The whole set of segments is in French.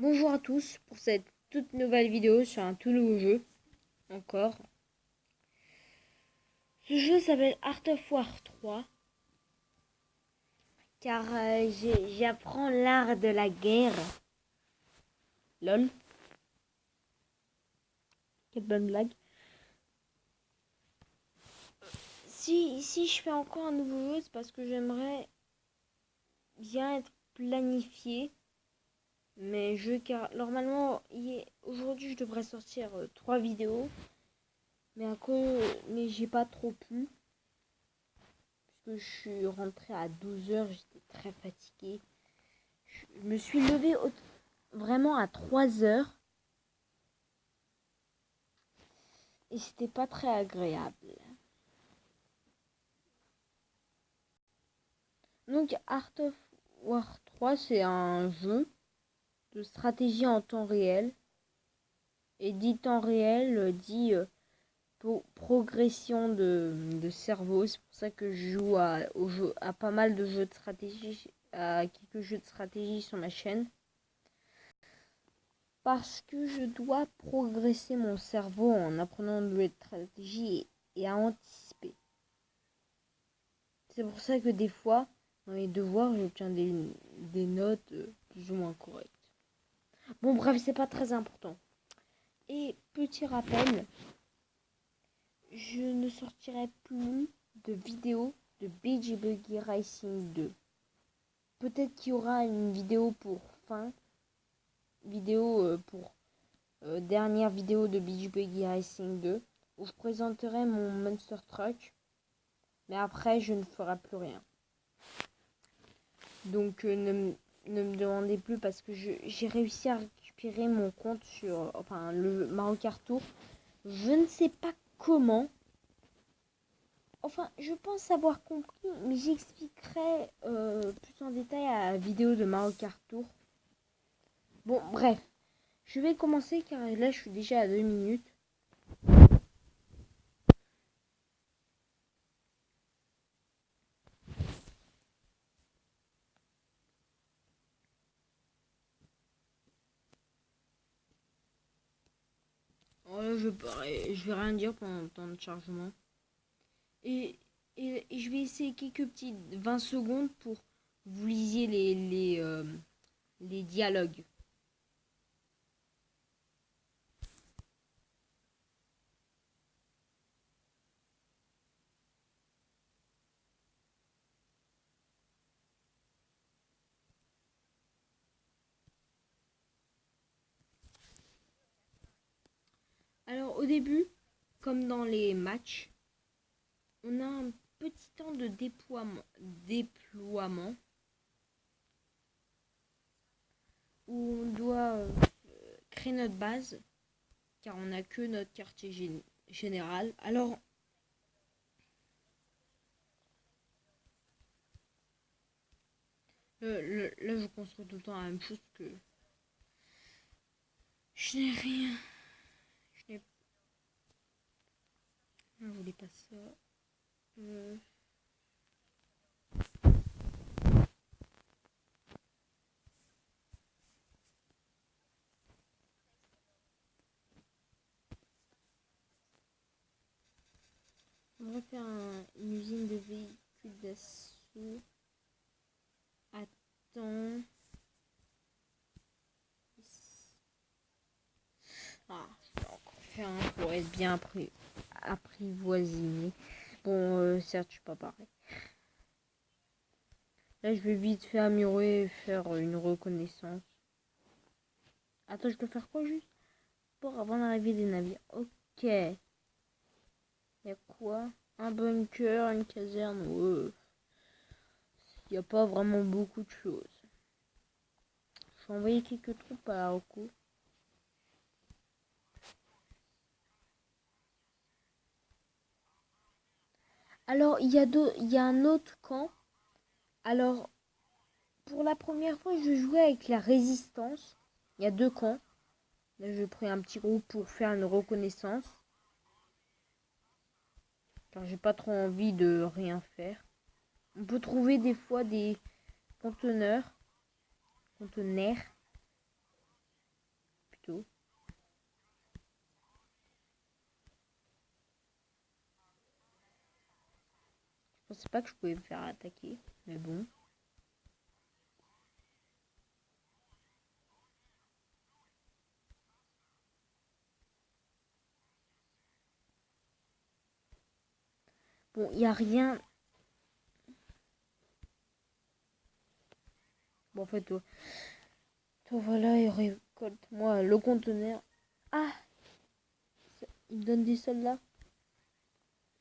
Bonjour à tous pour cette toute nouvelle vidéo sur un tout nouveau jeu. Encore. Ce jeu s'appelle Art of War 3. Car j'apprends l'art de la guerre. Lol. Quelle bonne blague. Si je fais encore un nouveau jeu, c'est parce que j'aimerais bien être planifié. Car normalement, aujourd'hui je devrais sortir 3 vidéos. Mais j'ai pas trop pu. Parce que je suis rentrée à 12h, j'étais très fatiguée. Je me suis levée vraiment à 3h. Et c'était pas très agréable. Donc Art of War 3, c'est un jeu de stratégie en temps réel. Et dit temps réel, dit progression de cerveau. C'est pour ça que je joue à pas mal de jeux de stratégie, à quelques jeux de stratégie sur ma chaîne. Parce que je dois progresser mon cerveau en apprenant de nouvelles stratégies et à anticiper. C'est pour ça que des fois, dans les devoirs, j'obtiens des notes plus ou moins correctes. Bon, bref, c'est pas très important. Et petit rappel, je ne sortirai plus de vidéos de Beach Buggy Racing 2. Peut-être qu'il y aura une vidéo pour dernière vidéo de Beach Buggy Racing 2 où je présenterai mon Monster Truck. Mais après, je ne ferai plus rien. Donc, ne me demandez plus parce que j'ai réussi à récupérer mon compte sur le Mario Kart Tour. Je ne sais pas comment. Enfin, je pense avoir compris, mais j'expliquerai plus en détail à la vidéo de Mario Kart Tour. Bon, bref. Je vais commencer car là, je suis déjà à 2 minutes. Oh là, je vais rien dire pendant le temps de chargement. Et je vais essayer quelques petits 20 secondes pour vous lisiez les dialogues. Alors au début, comme dans les matchs, on a un petit temps de déploiement où on doit créer notre base car on n'a que notre quartier général. Alors là je construis tout le temps la même chose que je n'ai rien. Je voulais pas ça. On va faire une usine de véhicules d'assaut. Attends. Je vais encore faire un pour être bien apprivoisiné. Bon, certes, je suis pas pareil. Là, je vais vite faire améliorer et faire une reconnaissance. Attends, je dois faire quoi juste pour avant l'arrivée des navires? Ok. Il y a quoi? Un bunker, une caserne. Il n'y a pas vraiment beaucoup de choses. Je vais envoyer quelques troupes à la recours. Alors, il y a un autre camp. Alors, pour la première fois, je jouais avec la résistance. Il y a 2 camps. Là, je prends un petit groupe pour faire une reconnaissance. Car j'ai pas trop envie de rien faire. On peut trouver des fois des conteneurs. pensais pas que je pouvais me faire attaquer. Mais bon. Bon, il n'y a rien. Bon, en fait, toi voilà, il récolte moi le conteneur. Ah, il me donne des soldats.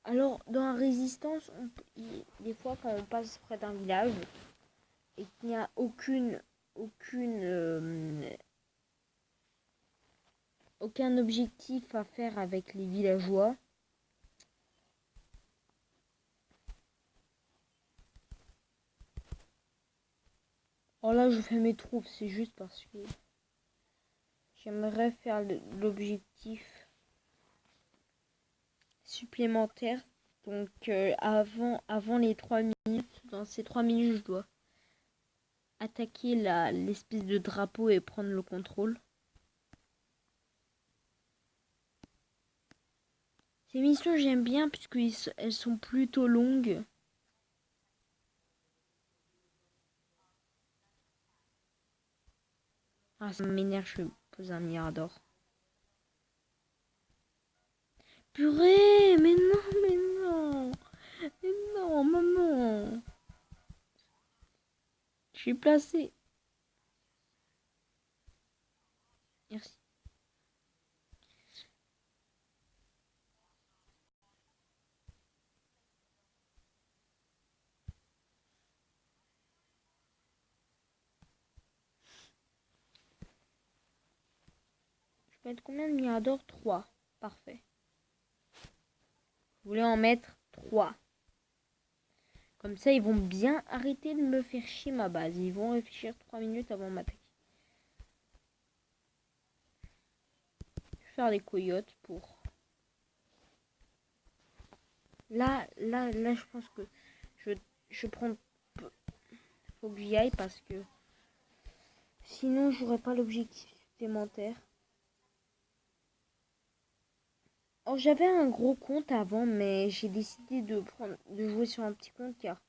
Alors, dans la résistance, des fois, quand on passe près d'un village et qu'il n'y a aucun objectif à faire avec les villageois. Oh là, je fais mes troupes, c'est juste parce que j'aimerais faire l'objectif supplémentaire. Donc avant les 3 minutes, dans ces 3 minutes, je dois attaquer l'espèce de drapeau et prendre le contrôle. Ces missions, j'aime bien puisqu'elles sont plutôt longues. Ah, ça m'énerve, je vais poser un mirador. Purée, mais non, mais non. Mais non, maman. Je suis placé. Merci. Je peux mettre combien de miradors? 3. Parfait. Je voulais en mettre 3. Comme ça, ils vont bien arrêter de me faire chier ma base. Ils vont réfléchir 3 minutes avant de m'attaquer. Je vais faire des coyotes pour... Là, je pense que je prends... Faut que j'y aille parce que... Sinon, j'aurais pas l'objectif supplémentaire. Alors, j'avais un gros compte avant, mais j'ai décidé de jouer sur un petit compte car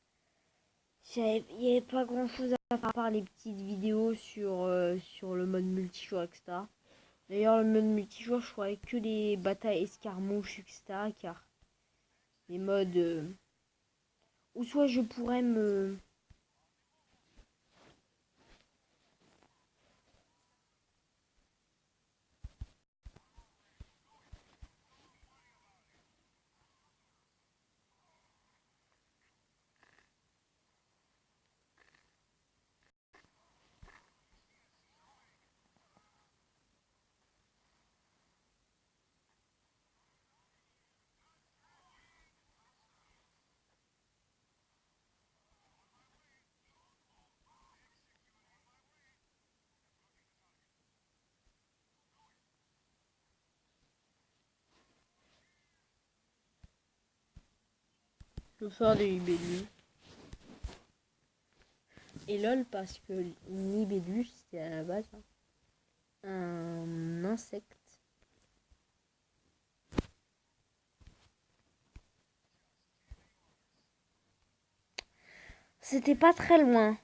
il n'y avait pas grand chose à faire à part les petites vidéos sur le mode multijoueur, etc. D'ailleurs, le mode multijoueur, je ferai que des batailles escarmouches, etc. Car les modes... ou soit je pourrais me... Je vais faire des libellus. Et lol, parce que une libellule, c'était à la base un insecte. C'était pas très loin.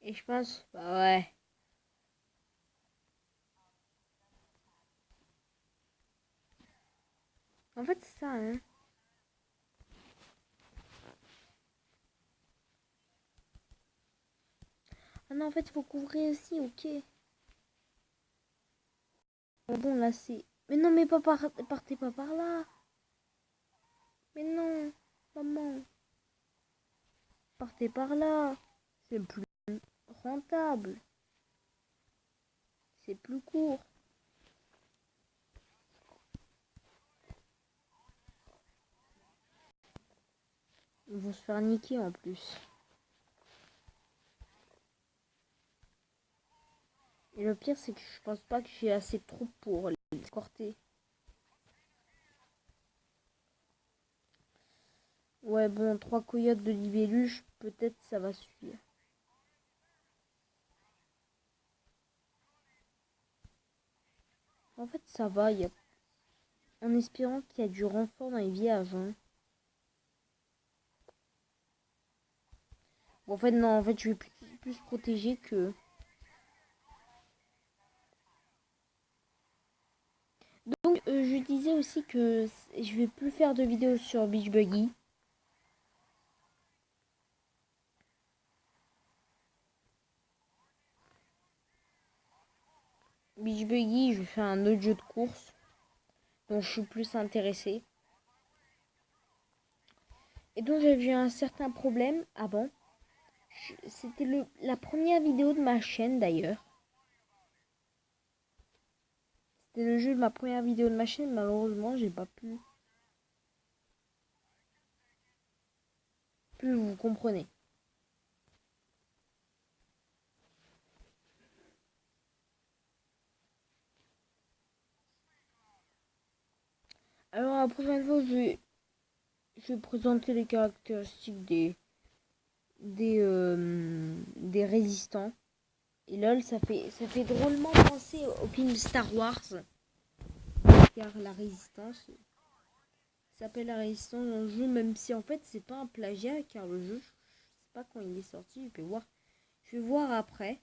Et je pense, bah ouais. En fait, c'est ça, hein. Ah non, en fait, il faut couvrir aussi, ok. Bon, là, c'est... Mais non, mais partez pas par là. Mais non, maman. Partez par là. C'est plus rentable. C'est plus court. Ils vont se faire niquer en plus. Et le pire, c'est que je pense pas que j'ai assez de troupes pour les escorter. Ouais, bon, 3 coyotes de libellules, peut-être ça va suffire. En fait, ça va, en espérant qu'il y a du renfort dans les villages. Hein. Bon, en fait, non, en fait, je vais plus protéger que... Donc, je disais aussi que je vais plus faire de vidéos sur Beach Buggy. Beach Buggy, je vais faire un autre jeu de course dont je suis plus intéressée. Et donc, j'avais eu un certain problème avant. C'était la première vidéo de ma chaîne d'ailleurs. C'était le jeu de ma première vidéo de ma chaîne. Malheureusement, j'ai pas pu. Plus vous comprenez. Alors la prochaine fois, je vais présenter les caractéristiques des résistants. Et lol, ça fait drôlement penser au film Star Wars. Car la résistance s'appelle la résistance dans le jeu, même si en fait c'est pas un plagiat, car le jeu, je sais pas quand il est sorti, je vais voir après.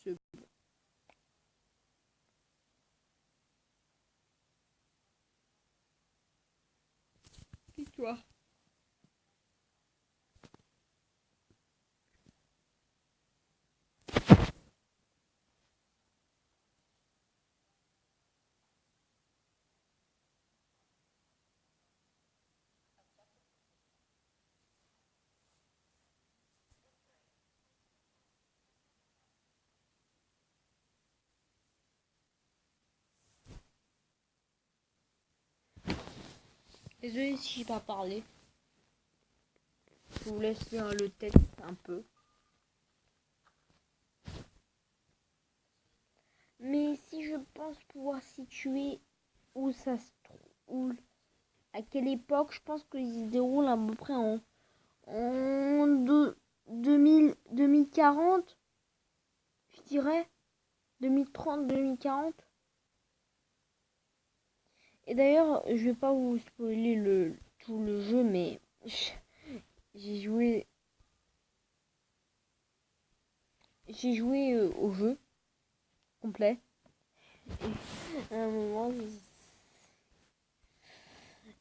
C'est l'histoire. Désolé si j'ai pas parlé. Je vous laisse lire le texte un peu. Mais si je pense pouvoir situer où ça se trouve, à quelle époque, je pense qu'il se déroule à peu près en 2040, je dirais. 2030, 2040. Et d'ailleurs, je vais pas vous spoiler tout le jeu, mais j'ai joué au jeu complet. Et à un moment,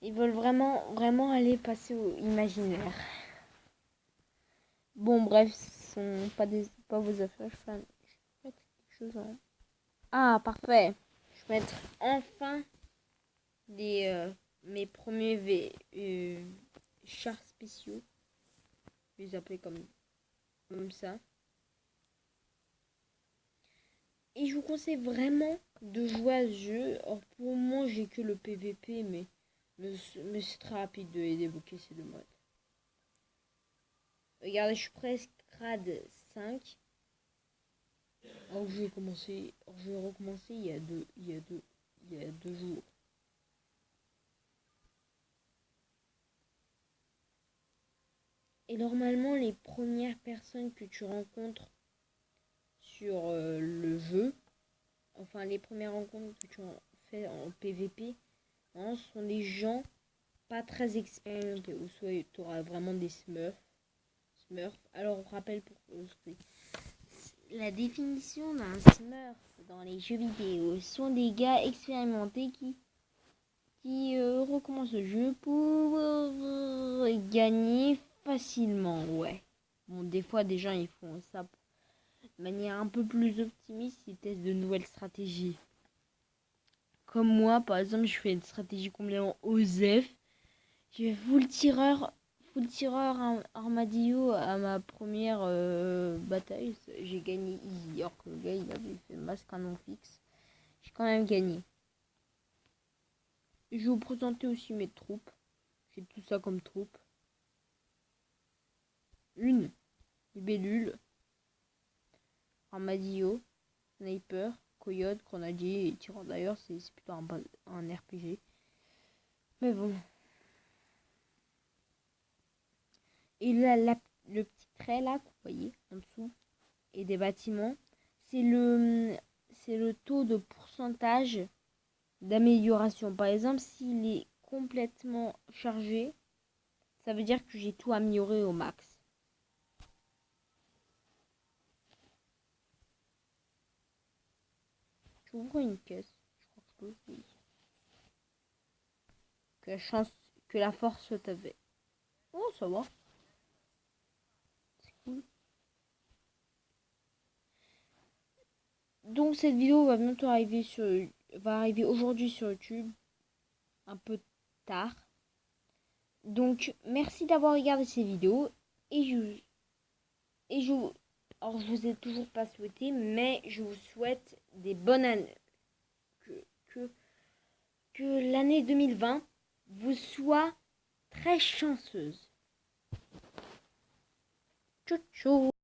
ils veulent vraiment aller passer au imaginaire. Bon, bref, ce sont pas vos affaires. Je vais mettre quelque chose en... Ah, parfait. Je vais mettre enfin mes premiers chars spéciaux. Je vais les appeler comme ça. Et je vous conseille vraiment de jouer à ce jeu. Or, pour le moment, j'ai que le PVP, mais c'est très rapide de débloquer ces deux modes. Regardez, je suis presque grade 5. Alors je vais recommencer il y a deux jours. Et normalement, les premières personnes que tu rencontres sur le jeu, enfin les premières rencontres que tu fais en PVP, hein, sont des gens pas très expérimentés, ou soit tu auras vraiment des smurfs. Alors on rappelle pour la définition d'un smurf dans les jeux vidéo sont des gars expérimentés qui recommencent le jeu pour gagner facilement, ouais. Bon, des fois, des gens, ils font ça de manière un peu plus optimiste, ils testent de nouvelles stratégies. Comme moi, par exemple, je fais une stratégie complètement OSEF. J'ai full tireur armadillo à ma première bataille. J'ai gagné easy, alors que le gars, il avait fait masque canon fixe. J'ai quand même gagné. Je vais vous présenter aussi mes troupes. J'ai tout ça comme troupes. Une libellule. Armadillo, Sniper, Coyote, Grenadier et Tyran. D'ailleurs, c'est plutôt un RPG. Mais bon. Et là, le petit trait là, que vous voyez en dessous, et des bâtiments, c'est le taux de pourcentage d'amélioration. Par exemple, s'il est complètement chargé, ça veut dire que j'ai tout amélioré au max. J'ouvre une caisse. Je crois que oui. Que la chance, que la force t'avait. Oh, ça va. C'est cool. Donc cette vidéo va bientôt arriver aujourd'hui sur YouTube. Un peu tard. Donc merci d'avoir regardé ces vidéos. Alors je vous ai toujours pas souhaité, mais je vous souhaite des bonnes années. Que l'année 2020 vous soit très chanceuse. Tchou tchou.